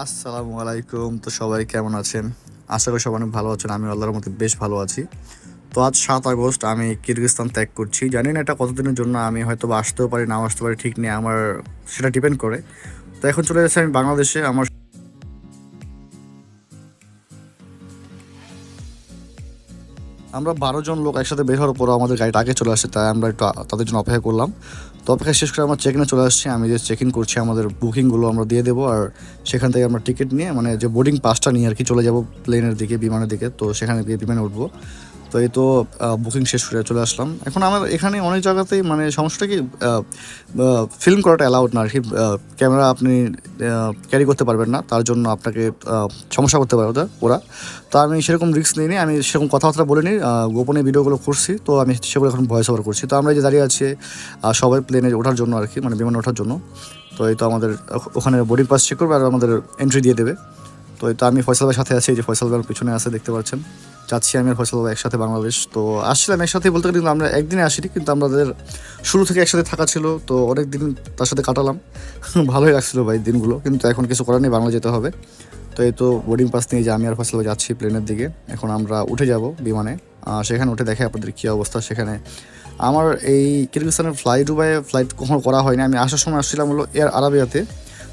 আসসালামু আলাইকুম। তো সবাই কেমন আছেন? আশা করি সবাই অনেক ভালো আছেন। আমি আল্লাহর রহমতে বেশ ভালো আছি। তো আজ ৭ আগস্ট আমি কিরগিজস্তান ত্যাগ করছি। জানি না এটা কতদিনের জন্য, আমি হয়তোবা আসতেও পারি, নাও আসতে পারি, ঠিক নেই। আমার সেটা ডিপেন্ড করে। তো এখন চলে যাচ্ছি আমি বাংলাদেশে। আমরা ১২ জন লোক একসাথে বের হওয়ার পরও আমাদের গাড়িটা আগে চলে আসে, তাই আমরা একটু তাদের জন্য অপেক্ষা করলাম। তো অপেক্ষা শেষ করে আমরা চেক ইনে চলে আসছি। আমি যে চেক ইন করছি, আমাদের বুকিংগুলো আমরা দিয়ে দেবো, আর সেখান থেকে আমরা টিকিট নিয়ে, মানে যে বোর্ডিং পাসটা নিয়ে আর কি, চলে যাব প্লেনের দিকে, বিমানের দিকে। তো সেখানে গিয়ে বিমানে উঠবো। তো এই তো বুকিং শেষ করে চলে আসলাম। এখন আমার এখানে অনেক জায়গাতেই মানে সমস্যাটা কি, ফিল্ম করাটা অ্যালাউড না আর কি। ক্যামেরা আপনি ক্যারি করতে পারবেন না, তার জন্য আপনাকে সমস্যা করতে পারে ওরা। তো আমি সেরকম রিস্ক নিইনি, আমি সেরকম কথাবার্তা বলিনি, গোপনে ভিডিওগুলো করছি। তো আমি সেগুলো এখন ভয়েস ওভার করছি। তো আমরা এই যে দাঁড়িয়ে আছি সবাই প্লেনে ওঠার জন্য আর কি, মানে বিমানে ওঠার জন্য। তো এই তো আমাদের ওখানে বোর্ডিং পাস চেক করবে আর আমাদের এন্ট্রি দিয়ে দেবে। তো এই তো আমি ফয়সাল ভাইয়ের সাথে আছি, এই যে ফয়সাল ভাইয়ের পিছনে আছে, দেখতে পাচ্ছেন। যাচ্ছি আমি আর ফয়সাল ভাই একসাথে বাংলাদেশ। তো আসছিলাম একসাথে বলতে গেলে, কিন্তু আমরা একদিনে আসিনি, কিন্তু আমাদের শুরু থেকে একসাথে থাকা ছিল। তো অনেক দিন তার সাথে কাটালাম। ভালোই লাগছিলো ভাই দিনগুলো, কিন্তু এখন কিছু করার নেই, বাংলা যেতে হবে। তো এই তো বোর্ডিং পাস নিয়ে যে আমি আর ফয়সাল ভাই যাচ্ছি প্লেনের দিকে। এখন আমরা উঠে যাব বিমানে। সেখানে উঠে দেখে আপনাদের কী অবস্থা সেখানে। আমার এই কিরগিজস্তানের দুবাইয়ে ফ্লাইট কখনো করা হয়নি। আমি আসার সময় আসছিলাম হলো এয়ার আরাবিয়াতে।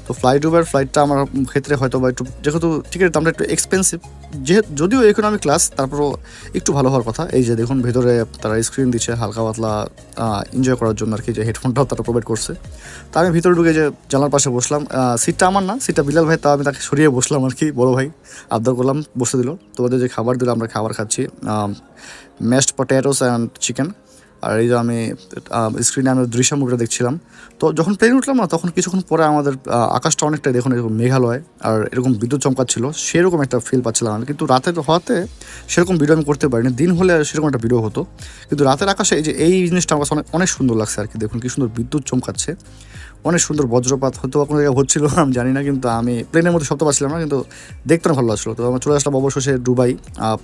তো ফ্লাইটটা আমার ক্ষেত্রে হয়তো বা একটু, যেহেতু টিকিটের দামটা একটু এক্সপেন্সিভ, যদিও ইকোনমিক ক্লাস, তারপরও একটু ভালো হওয়ার কথা। এই যে দেখুন, ভেতরে তারা স্ক্রিন দিচ্ছে হালকা পাতলা এনজয় করার জন্য আর কি, যে হেডফোনটাও তারা প্রোভাইড করছে। তা আমি ভিতরে ঢুকে যে জানলার পাশে বসলাম। সিটটা আমার না, সিটটা বিলাল ভাই, তা আমি তাকে সরিয়ে বসলাম আর কি, বড়ো ভাই আবদার করলাম, বসে দিল। তো ওদের যে খাবার দিল, আমরা খাবার খাচ্ছি, ম্যাশড পটেটোস অ্যান্ড চিকেন। আর এই যে আমি স্ক্রিনে আমি দৃশ্যমুখটা দেখছিলাম। তো যখন প্লেনে উঠলাম না, তখন কিছুক্ষণ পরে আমাদের আকাশটা অনেকটাই দেখুন এরকম মেঘালয়, আর এরকম বিদ্যুৎ চমকাচ্ছিল, সেরকম একটা ফিল পাচ্ছিলাম আমি। কিন্তু রাতের হওয়াতে সেরকম ভিডিও আমি করতে পারিনি, দিন হলে সেরকম একটা ভিডিও হতো। কিন্তু রাতের আকাশে এই যে এই জিনিসটা আমার কাছে অনেক অনেক সুন্দর লাগছে আর কি। দেখুন কি সুন্দর বিদ্যুৎ চমকাচ্ছে, অনেক সুন্দর বজ্রপাত, হয়তো কোনো জায়গায় হচ্ছিল আমি জানি না, কিন্তু আমি প্লেনের মধ্যে শব্দ পাচ্ছিলাম না, কিন্তু দেখতে ভালো লাগছিলো। তো আমরা চলে আসলাম অবশেষে দুবাই।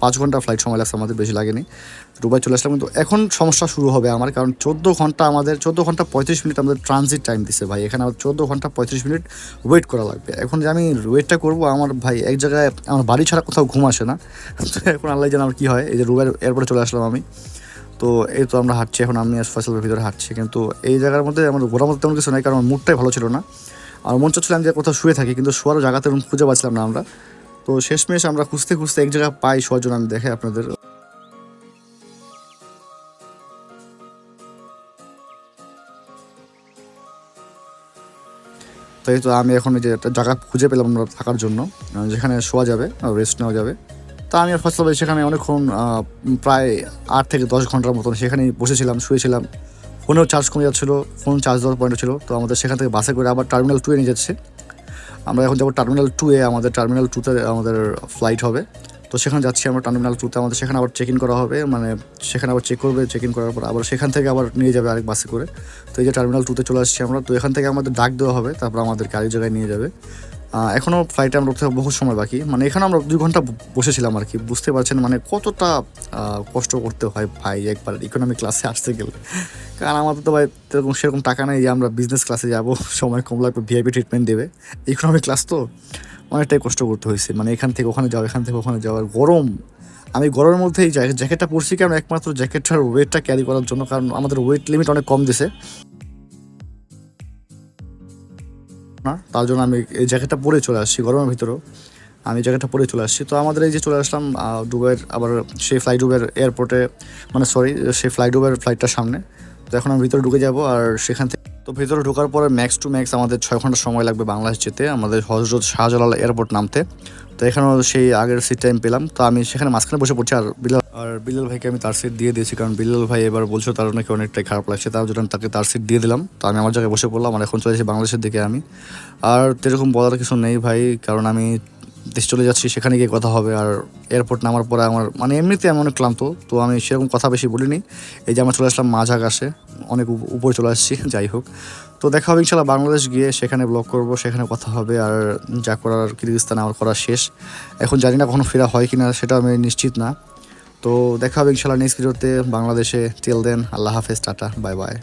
5 ঘন্টা ফ্লাইট সময় লাগছে আমাদের, বেশি লাগেনি। দুবাই চলে আসলাম, কিন্তু এখন সমস্যা শুরু হবে আমার, কারণ 14 ঘন্টা, আমাদের 14 ঘন্টা 35 মিনিট আমাদের ট্রানজিট টাইম দিছে ভাই। এখানে আমার 14 ঘন্টা 35 মিনিট ওয়েট করা লাগবে। এখন যে আমি ওয়েটটা করবো, আমার ভাই এক জায়গায়, আমার বাড়ি ছাড়া কোথাও ঘুম আসে না। এখন আল্লাহ জানে আমার কী হয়। এই যে রুবের এয়ারপোর্টে চলে আসলাম আমি। তো এই তো আমরা হাঁটছি, এখন আমি ফয়সালের ভিতরে হাঁটছি, কিন্তু এই জায়গার মধ্যে আমার ঘোরার মধ্যে তেমন কিছু নাই, কারণ আমার মুডটাই ভালো ছিল না। আর মন চাচ্ছিলাম যে কোথাও শুয়ে থাকি, কিন্তু শোয়ারও জায়গাতে খুঁজে পাচ্ছিলাম না আমরা। তো শেষমেশ আমরা খুঁজতে খুঁজতে এক জায়গায় পাই শোয়ার জন্য। আমি দেখে আপনাদের, তাই তো আমি এখন এই যে একটা জায়গা খুঁজে পেলাম আমরা থাকার জন্য, যেখানে শোয়া যাবে, রেস্ট নেওয়া যাবে। তা আমি আর ফয়সাল ভাই সেখানে অনেকক্ষণ, প্রায় 8 থেকে 10 ঘন্টার মতন সেখানেই বসেছিলাম, শুয়েছিলাম। ফোনেও চার্জ কমে যাচ্ছিলো, ফোন চার্জ দেওয়ার পয়েন্ট ছিল। তো আমাদের সেখান থেকে বাসে করে আবার টার্মিনাল 2-এ নিয়ে যাচ্ছে। আমরা এখন যাবো টার্মিনাল 2-এ, আমাদের টার্মিনাল 2-তে আমাদের ফ্লাইট হবে। তো সেখানে যাচ্ছি আমরা টার্মিনাল 2-তে, আমাদের সেখানে আবার চেক ইন করা হবে, মানে সেখানে আবার চেক করবে, চেক ইন করার পর আবার সেখান থেকে আবার নিয়ে যাবে আরেক বাসে করে। তো এই যে টার্মিনাল 2-তে চলে আসছি আমরা। তো এখান থেকে আমাদের ডাক দেওয়া হবে, তারপর আমাদেরকে আরেক জায়গায় নিয়ে যাবে। এখনও ফ্লাইটে আমরা উঠতে বহু সময় বাকি, মানে এখানে আমরা 2 ঘন্টা বসেছিলাম আর কি। বুঝতে পারছেন মানে কতটা কষ্ট করতে হয় ভাই একবার ইকোনমি ক্লাসে আসতে গেলে। কারণ আমাদের তো ভাই সেরকম টাকা নেই যে আমরা বিজনেস ক্লাসে যাব, সময় কম লাগবে, ভিআইপি ট্রিটমেন্ট দেবে। ইকোনমি ক্লাস তো অনেকটাই কষ্ট করতে হয়েছে, মানে এখান থেকে ওখানে যাওয়া, এখান থেকে ওখানে যাওয়ার গরম। আমি গরমের মধ্যে এই জ্যাকেটটা পরছি, কারণ একমাত্র জ্যাকেটটার ওয়েটটা ক্যারি করার জন্য, কারণ আমাদের ওয়েট লিমিট অনেক কম দিছে না, তার জন্য আমি এই জ্যাকেটটা পরে চলে আসছি গরমের ভিতরেও। আমি জ্যাকেটটা পরে চলে আসছি। তো আমাদের এই যে চলে আসলাম দুবাইয়ের, আবার সেই দুবাইয়ের এয়ারপোর্টে, মানে সরি, সেই দুবাইয়ের ফ্লাইটটার সামনে। তো এখন আমি ভিতরে ঢুকে যাব, আর সেখান থেকে তো ভিতরে ঢোকার পরে ম্যাক্স টু ম্যাক্স আমাদের 6 ঘন্টা সময় লাগবে বাংলাদেশ যেতে, আমাদের হজরত শাহজালাল এয়ারপোর্ট নামতে। তো এখানেও সেই আগের সিট টাইম পেলাম। তো আমি সেখানে মাঝখানে বসে পড়ছি, আর বিল্লাল ভাইকে আমি তার সিট দিয়ে দিয়েছি, কারণ বিল্লাল ভাই এবার বলছো তার নাকি অনেকটাই খারাপ লাগছে, তার জন্য আমি তাকে তার সিট দিয়ে দিলাম। তো আমি আমার জায়গায় বসে পড়লাম, আর এখন চলে যাচ্ছি বাংলাদেশের দিকে আমি। আর এরকম বলার কিছু নেই ভাই, কারণ আমি দেশ চলে যাচ্ছি, সেখানে গিয়ে কথা হবে। আর এয়ারপোর্ট নামার পরে আমার মানে এমনিতে আমি অনেক ক্লান্ত, তো আমি সেরকম কথা বেশি বলিনি। এই যে আমরা চলে আসলাম মাঝ আকাশে, অনেক উপরে চলে আসছি, যাই হোক। তো দেখা হবে ইনশাল্লাহ বাংলাদেশ গিয়ে, সেখানে ব্লগ করব, সেখানে কথা হবে। আর যা করার কিরগিজস্তান আমার করা শেষ। এখন জানি না কখনো ফেরা হয় কি না, সেটা আমি নিশ্চিত না। তো দেখা হবে ইনশাল্লাহ নেক্সট ভিডিওতে বাংলাদেশে। টিল দেন, আল্লাহ হাফেজ, টাটা, বাই বাই।